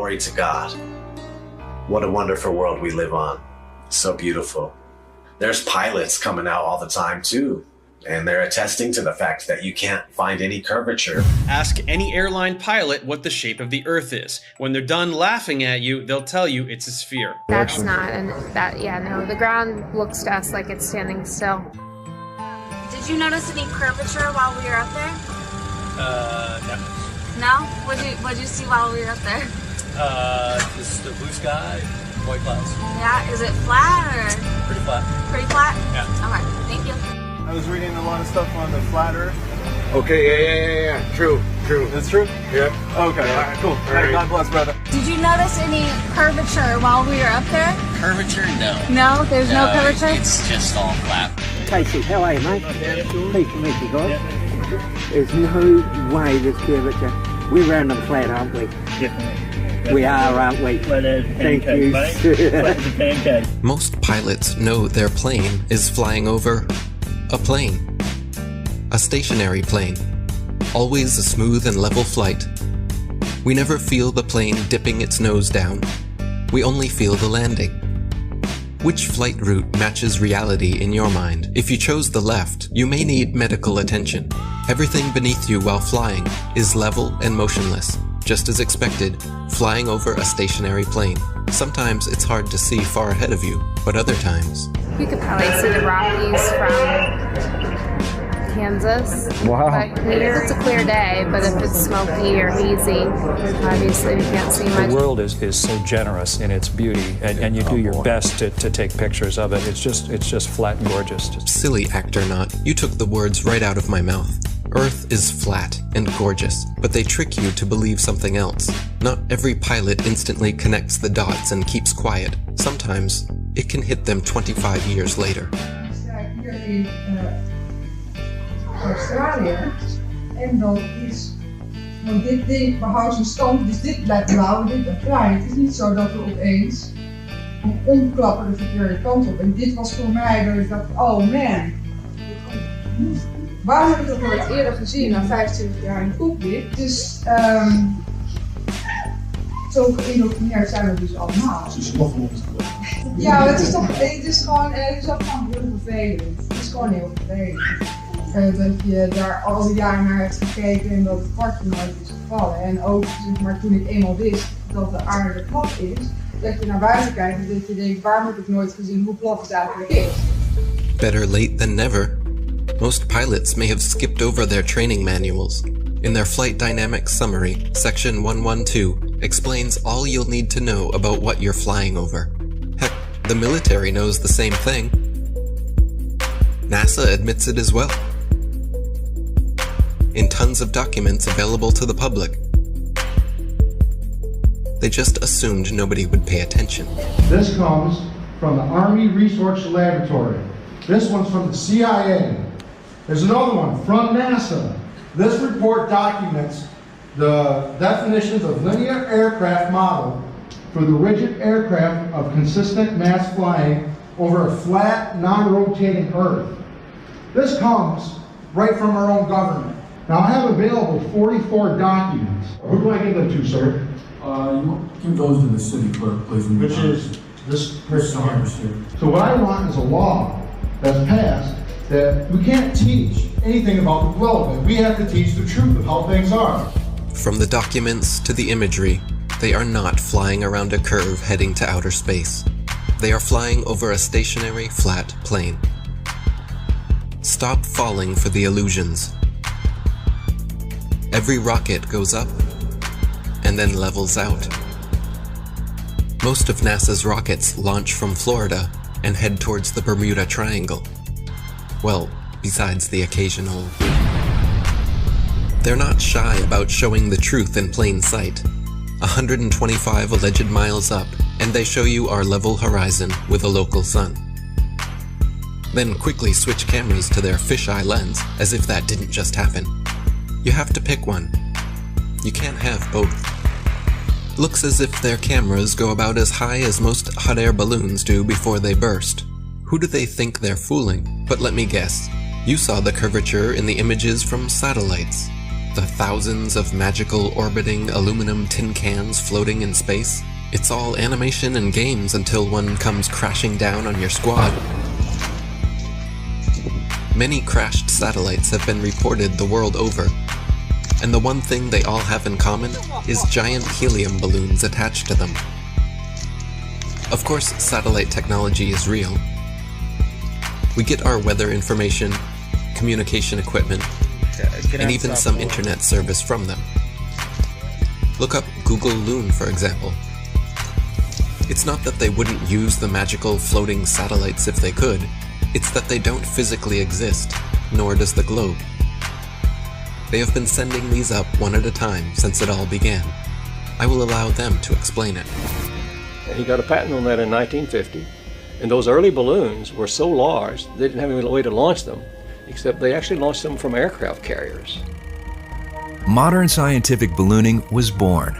Glory to God. What a wonderful world we live on. So beautiful. There's pilots coming out all the time too, and they're attesting to the fact that you can't find any curvature. Ask any airline pilot what the shape of the Earth is. When they're done laughing at you, they'll tell you it's a sphere. That's not, and that, yeah, no, the ground looks to us like it's standing still. Did you notice any curvature while we were up there? No. No? What'd you see while we were up there? Just the blue sky, white clouds. Yeah, is it flat or? Pretty flat. Pretty flat? Yeah. Okay, thank you. I was reading a lot of stuff on the flat Earth. Okay, yeah. True. It's true? Yeah. Okay, alright, cool. Right. God bless, brother. Did you notice any curvature while we were up there? Curvature? No. No? There's no curvature? It's just all flat. Casey, how are you, mate? Pleased to meet you guys. There's no way there's curvature. We're round and flat, aren't we? Definitely. We are, aren't we? Thank you. Most pilots know their plane is flying over a plane. A stationary plane. Always a smooth and level flight. We never feel the plane dipping its nose down. We only feel the landing. Which flight route matches reality in your mind? If you chose the left, you may need medical attention. Everything beneath you while flying is level and motionless. Just as expected, flying over a stationary plane. Sometimes it's hard to see far ahead of you, but other times... You could probably see the Rockies from Kansas. Wow. But if it's a clear day, but if it's smoky or hazy, obviously we can't see much. The world is so generous in its beauty, and you do your best to take pictures of it. It's just flat and gorgeous. Silly act or not, you took the words right out of my mouth. Earth is flat and gorgeous, but they trick you to believe something else. Not every pilot instantly connects the dots and keeps quiet. Sometimes it can hit them 25 years later. Australië. En dat is, want dit ding behoudt zijn stand, dus dit blijft blauw en dit blijft bruin. Het is niet zo dat we opeens omklappen de verkeerde kant op. En dit was voor mij dat ik dacht, oh man, waar heb ik dat nooit eerder gezien na 25 jaar in de cockpit? Dus zo geïndoctrineerd zijn we dus allemaal. Ja, het is gewoon heel vervelend. Het is gewoon heel vervelend. Dat je daar al die jaren naar hebt gekeken en dat het kwartje nooit is gevallen. En ook zeg maar, toen ik eenmaal wist dat de aarde plat is, dat je naar buiten kijkt en dat je denkt, waarom heb ik nooit gezien hoe plat het eigenlijk is? Better late than never. Most pilots may have skipped over their training manuals. In their Flight Dynamics Summary, Section 112 explains all you'll need to know about what you're flying over. Heck, the military knows the same thing. NASA admits it as well. In tons of documents available to the public. They just assumed nobody would pay attention. This comes from the Army Research Laboratory. This one's from the CIA. There's another one from NASA. This report documents the definitions of linear aircraft model for the rigid aircraft of consistent mass flying over a flat, non-rotating Earth. This comes right from our own government. Now I have available 44 documents. Who do I give them to, sir? You give those to the city clerk, please. Which is this person here. So what I want is a law that's passed that we can't teach anything about the globe. We have to teach the truth of how things are. From the documents to the imagery, they are not flying around a curve heading to outer space. They are flying over a stationary, flat plane. Stop falling for the illusions. Every rocket goes up and then levels out. Most of NASA's rockets launch from Florida and head towards the Bermuda Triangle. Well, besides the occasional... They're not shy about showing the truth in plain sight. 125 alleged miles up, and they show you our level horizon with a local sun. Then quickly switch cameras to their fisheye lens, as if that didn't just happen. You have to pick one. You can't have both. Looks as if their cameras go about as high as most hot air balloons do before they burst. Who do they think they're fooling? But let me guess. You saw the curvature in the images from satellites. the thousands of magical orbiting aluminum tin cans floating in space, it's all animation and games until one comes crashing down on your squad. Many crashed satellites have been reported the world over, and the one thing they all have in common is giant helium balloons attached to them. Of course, satellite technology is real. We get our weather information, communication equipment, and even some internet service from them. Look up Google Loon, for example. It's not that they wouldn't use the magical floating satellites if they could, it's that they don't physically exist, nor does the globe. They have been sending these up one at a time since it all began. I will allow them to explain it. He got a patent on that in 1950, and those early balloons were so large they didn't have any way to launch them, except they actually launched them from aircraft carriers. Modern scientific ballooning was born.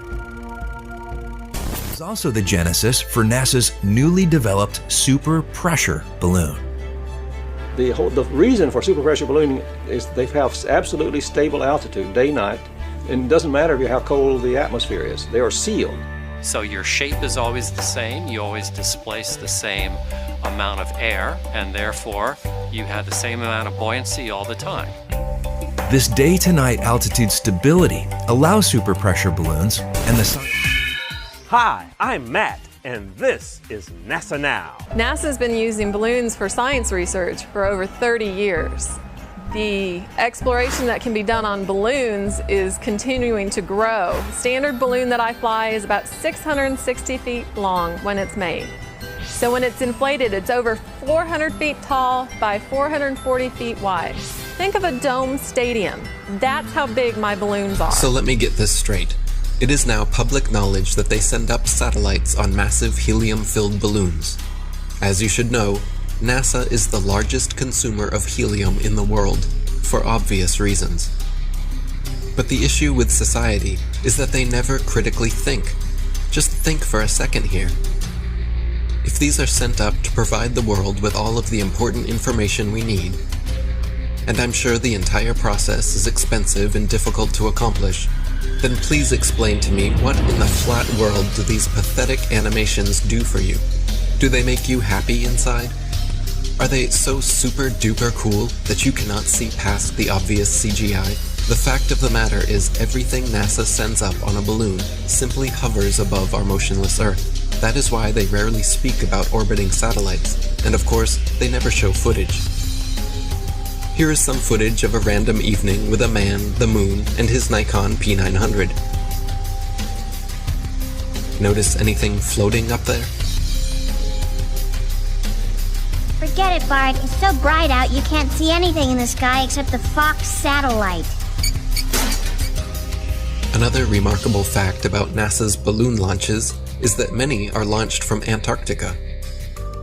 It was also the genesis for NASA's newly developed super pressure balloon. The reason for super pressure ballooning is they have absolutely stable altitude, day, night, and it doesn't matter how cold the atmosphere is. They are sealed. So your shape is always the same, you always displace the same amount of air, and therefore you have the same amount of buoyancy all the time. This day-to-night altitude stability allows super pressure balloons and the sun. Hi, I'm Matt, and this is NASA Now. NASA's been using balloons for science research for over 30 years. The exploration that can be done on balloons is continuing to grow. The standard balloon that I fly is about 660 feet long when it's made. So when it's inflated, it's over 400 feet tall by 440 feet wide. Think of a dome stadium. That's how big my balloons are. So let me get this straight. It is now public knowledge that they send up satellites on massive helium-filled balloons. As you should know, NASA is the largest consumer of helium in the world, for obvious reasons. But the issue with society is that they never critically think. Just think for a second here. If these are sent up to provide the world with all of the important information we need, and I'm sure the entire process is expensive and difficult to accomplish, then please explain to me what in the flat world do these pathetic animations do for you? Do they make you happy inside? Are they so super duper cool that you cannot see past the obvious CGI? The fact of the matter is everything NASA sends up on a balloon simply hovers above our motionless Earth. That is why they rarely speak about orbiting satellites, and of course, they never show footage. Here is some footage of a random evening with a man, the moon, and his Nikon P900. Notice anything floating up there? Forget it, Bart. It's so bright out you can't see anything in the sky except the Fox satellite. Another remarkable fact about NASA's balloon launches is that many are launched from Antarctica.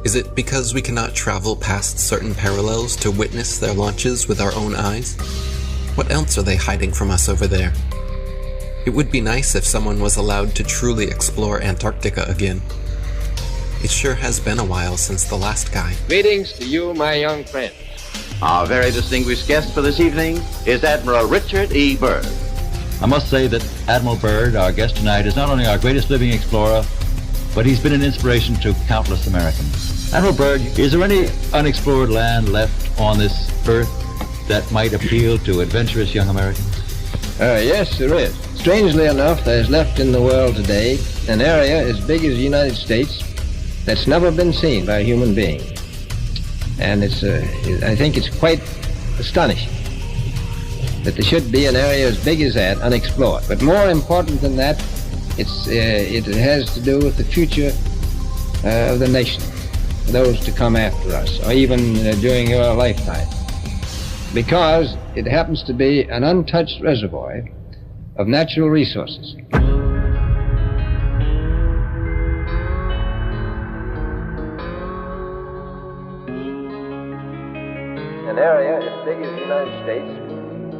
Is it because we cannot travel past certain parallels to witness their launches with our own eyes? What else are they hiding from us over there? It would be nice if someone was allowed to truly explore Antarctica again. It sure has been a while since the last guy. Greetings to you, my young friends. Our very distinguished guest for this evening is Admiral Richard E. Byrd. I must say that Admiral Byrd, our guest tonight, is not only our greatest living explorer, but he's been an inspiration to countless Americans. Admiral Byrd, is there any unexplored land left on this earth that might appeal to adventurous young Americans? Yes, there is. Strangely enough, there's left in the world today an area as big as the United States that's never been seen by a human being. And I think it's quite astonishing that there should be an area as big as that unexplored. But more important than that, it has to do with the future of the nation, those to come after us, or even during your lifetime. Because it happens to be an untouched reservoir of natural resources. An area as big as the United States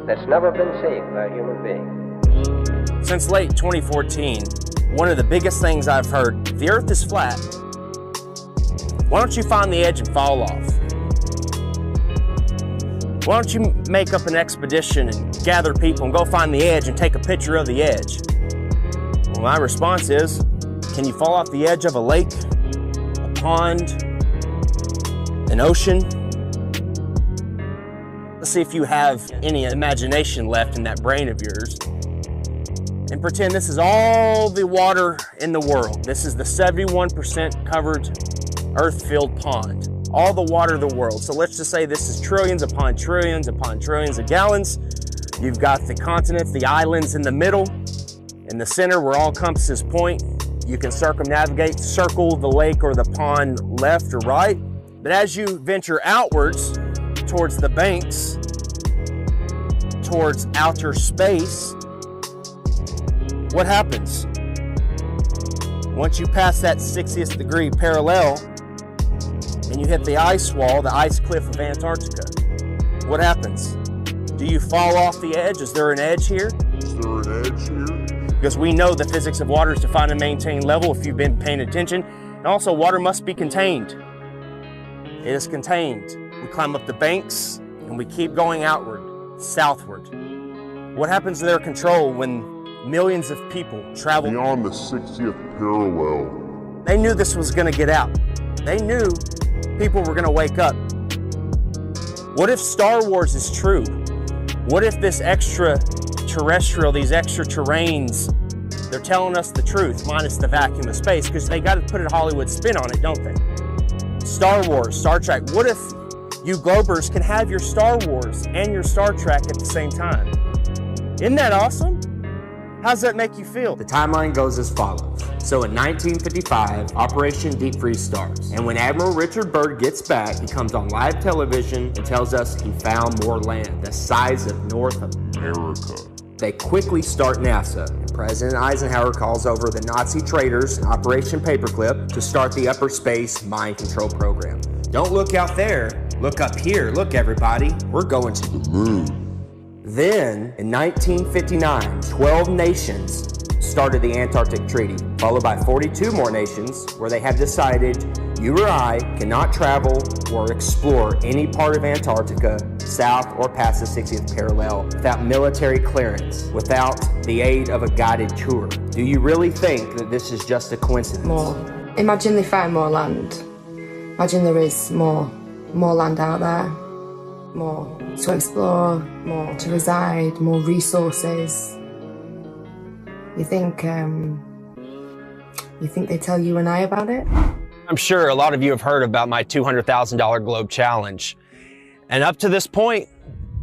that's never been seen by a human being. Since late 2014, one of the biggest things I've heard, the Earth is flat. Why don't you find the edge and fall off? Why don't you make up an expedition and gather people and go find the edge and take a picture of the edge? Well, my response is, can you fall off the edge of a lake, a pond, an ocean? Let's see if you have any imagination left in that brain of yours. And pretend this is all the water in the world. This is the 71% covered earth-filled pond. All the water of the world. So let's just say this is trillions upon trillions upon trillions of gallons. You've got the continents, the islands in the middle. In the center where all compasses point, you can circumnavigate, circle the lake or the pond left or right. But as you venture outwards towards the banks, towards outer space, what happens? Once you pass that 60th degree parallel and you hit the ice wall, the ice cliff of Antarctica, what happens? Do you fall off the edge? Is there an edge here? Is there an edge here? Because we know the physics of water is to find and maintain level if you've been paying attention. And also water must be contained. It is contained. We climb up the banks and we keep going outward, southward. What happens to their control when millions of people travel beyond the 60th parallel? They knew this was going to get out. They knew people were going to wake up. What if Star Wars is true? What if this extraterrestrial, these extra terrains, they're telling us the truth, minus the vacuum of space, because they got to put a Hollywood spin on it, don't they? Star Wars, Star Trek. What if you Globers can have your Star Wars and your Star Trek at the same time? Isn't that awesome? How's that make you feel? The timeline goes as follows. So in 1955, Operation Deep Freeze starts. And when Admiral Richard Byrd gets back, he comes on live television and tells us he found more land, the size of North America. They quickly start NASA. And President Eisenhower calls over the Nazi traitors in Operation Paperclip to start the upper space mind control program. Don't look out there, look up here. Look everybody, we're going to the moon. Then, in 1959, 12 nations started the Antarctic Treaty, followed by 42 more nations where they have decided you or I cannot travel or explore any part of Antarctica south or past the 60th parallel without military clearance, without the aid of a guided tour. Do you really think that this is just a coincidence? More. Imagine they found more land. Imagine there is more land out there. More to explore, more to reside, more resources. You think they tell you and I about it? I'm sure a lot of you have heard about my $200,000 Globe Challenge. And up to this point,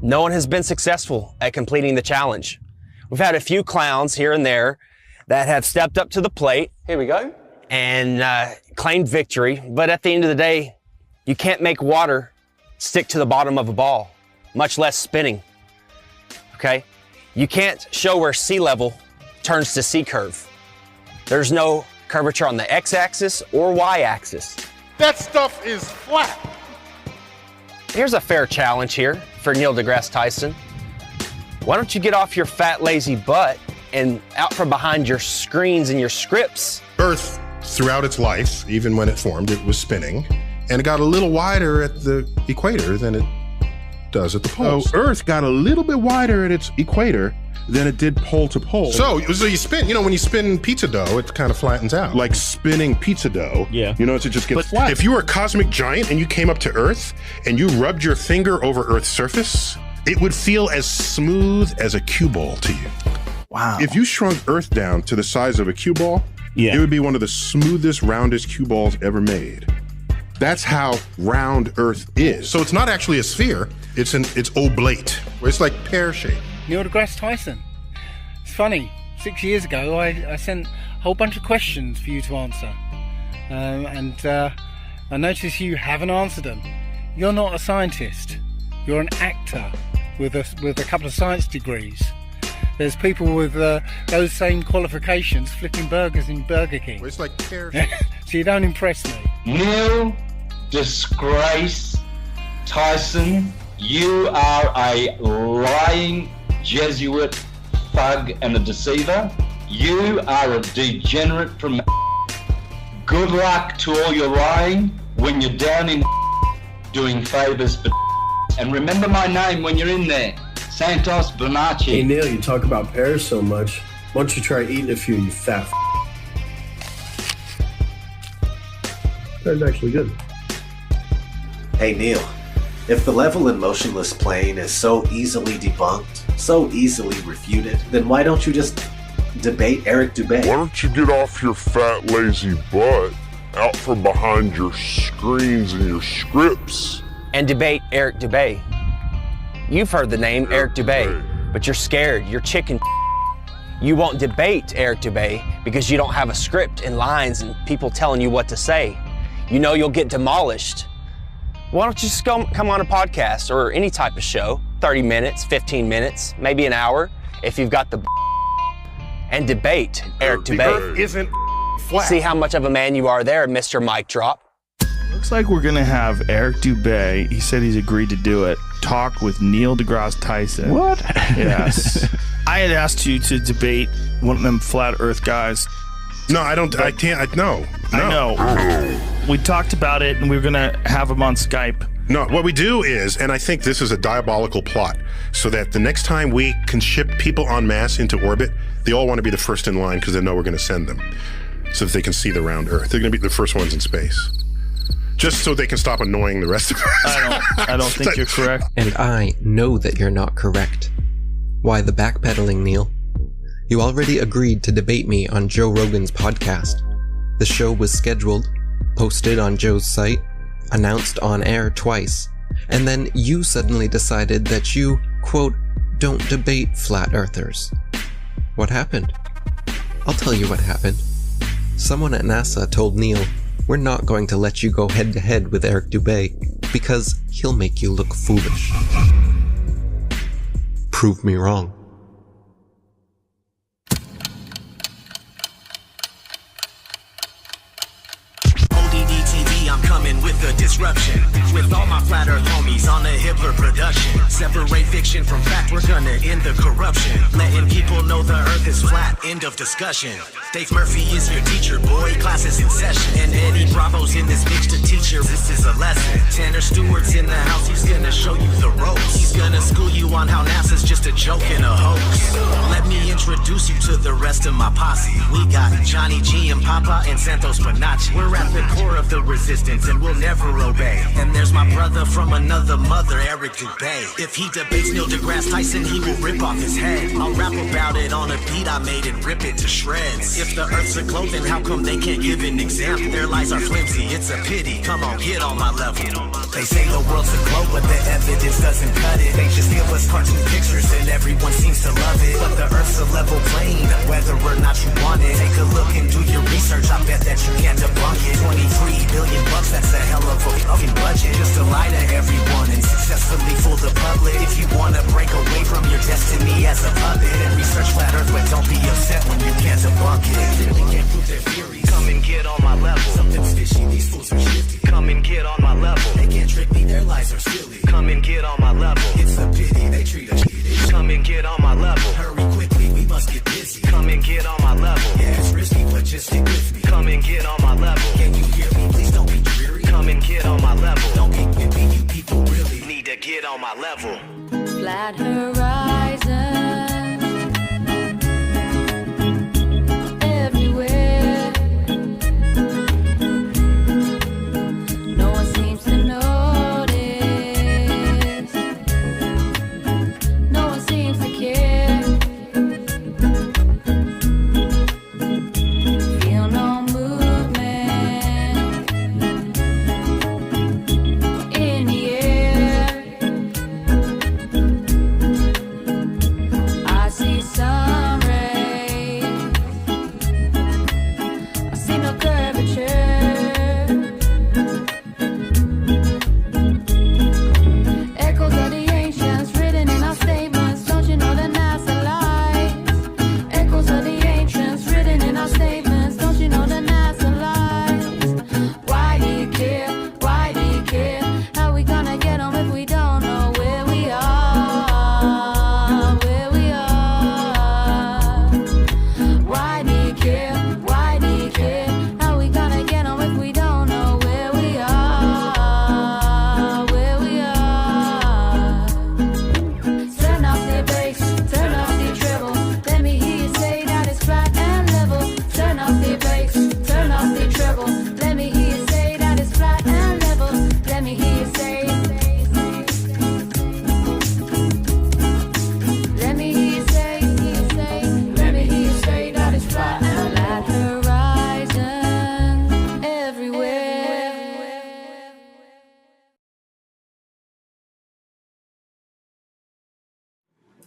no one has been successful at completing the challenge. We've had a few clowns here and there that have stepped up to the plate. Here we go. And claimed victory. But at the end of the day, you can't make water stick to the bottom of a ball, much less spinning, okay? You can't show where sea level turns to sea curve. There's no curvature on the x-axis or y-axis. That stuff is flat. Here's a fair challenge here for Neil deGrasse Tyson. Why don't you get off your fat, lazy butt and out from behind your screens and your scripts? Earth, throughout its life, even when it formed, it was spinning. And it got a little wider at the equator than it does at the poles. So Earth got a little bit wider at its equator than it did pole to pole. So you spin, when you spin pizza dough, it kind of flattens out. Like spinning pizza dough. Yeah. It just gets flat. If you were a cosmic giant and you came up to Earth and you rubbed your finger over Earth's surface, it would feel as smooth as a cue ball to you. Wow. If you shrunk Earth down to the size of a cue ball, it would be one of the smoothest, roundest cue balls ever made. That's how round Earth is. So it's not actually a sphere, it's oblate. It's like pear-shaped. Neil deGrasse Tyson. It's funny, 6 years ago I sent a whole bunch of questions for you to answer. And I notice you haven't answered them. You're not a scientist. You're an actor with a couple of science degrees. There's people with those same qualifications flipping burgers in Burger King. It's like pear-shaped. So you don't impress me. Neil Disgrace Tyson, you are a lying Jesuit thug and a deceiver. You are a degenerate from Good luck to all your lying when you're down in doing favors for And remember my name when you're in there. Santos Bonacci. Hey Neil, you talk about pears so much. Why don't you try eating a few, you fat f***? That's actually good. Hey Neil, if the level and motionless plane is so easily debunked, so easily refuted, then why don't you just debate Eric Dubay? Why don't you get off your fat, lazy butt, out from behind your screens and your scripts, and debate Eric Dubay? You've heard the name Eric Dubay, but you're scared. You're chicken. You won't debate Eric Dubay because you don't have a script and lines and people telling you what to say. You know you'll get demolished. Why don't you just come on a podcast or any type of show, 30 minutes, 15 minutes, maybe an hour, if you've got the and debate Eric Dubay. The earth isn't flat. See how much of a man you are there, Mr. Mic Drop. Looks like we're gonna have Eric Dubay, he said he's agreed to do it, talk with Neil deGrasse Tyson. What? Yes. I had asked you to debate one of them flat earth guys. No, I don't, I can't, no. I know. We talked about it and we were gonna have him on Skype. No, what we do is, and I think this is a diabolical plot, so that the next time we can ship people en masse into orbit, they all want to be the first in line because they know we're going to send them, so that they can see the round Earth. They're going to be the first ones in space, just so they can stop annoying the rest of us. I don't think you're correct. And I know that you're not correct. Why the backpedaling, Neil? You already agreed to debate me on Joe Rogan's podcast. The show was scheduled, posted on Joe's site, announced on air twice, and then you suddenly decided that you, quote, don't debate flat earthers. What happened? I'll tell you what happened. Someone at NASA told Neil, we're not going to let you go head to head with Eric Dubay because he'll make you look foolish. Prove me wrong. With the disruption, with all my flat earth homies on the Hitler production. Separate fiction from fact, we're gonna end the corruption. Letting people know the earth is flat, end of discussion. Dave Murphy is your teacher, boy, class is in session. And Eddie Bravo's in this bitch to teach you, this is a lesson. Tanner Stewart's in the house, he's gonna show you the ropes. He's gonna school you on how NASA's just a joke and a hoax. Let me introduce you to the rest of my posse. We got Johnny G and Papa and Santos Bonacci. We're at the core of the resistance and we'll never obey. And there's my brother from another mother, Eric Dubay. If he debates Neil deGrasse Tyson, he will rip off his head. I'll rap about it on a beat I made and rip it to shreds. If the earth's a globe, then how come they can't give an example? Their lies are flimsy, it's a pity. Come on, get on my level. They say the world's a globe, but the evidence doesn't cut it. They just give us cartoon pictures and everyone seems to love it. But the earth's a level plane, whether or not you want it. Take a look and do your research, I bet that you can't debunk it. $23 billion, that's a hell of a fucking budget. Just to lie to everyone and successfully fool the public. If you wanna break away from your destiny as a puppet, then research flat earth, but don't be upset when you can't debunk it. They really can't prove their theories. Come and get on my level. Something's fishy, these fools are shifty. Come and get on my level. They can't trick me, their lies are silly. Come and get on my level. It's a pity, they treat us shitty. Come and get on my level. Hurry quickly, we must get busy. Come and get on my level. Yeah, it's risky, but just stick with me. Come and get on my level. Can you hear me? Please don't be dreary. Come and get on my level. Don't be wimpy, you people really need to get on my level. Flat horizon.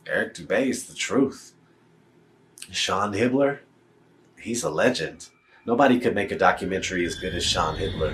Eric Dubé is the truth. Sean Hibbler, he's a legend. Nobody could make a documentary as good as Sean Hibbler.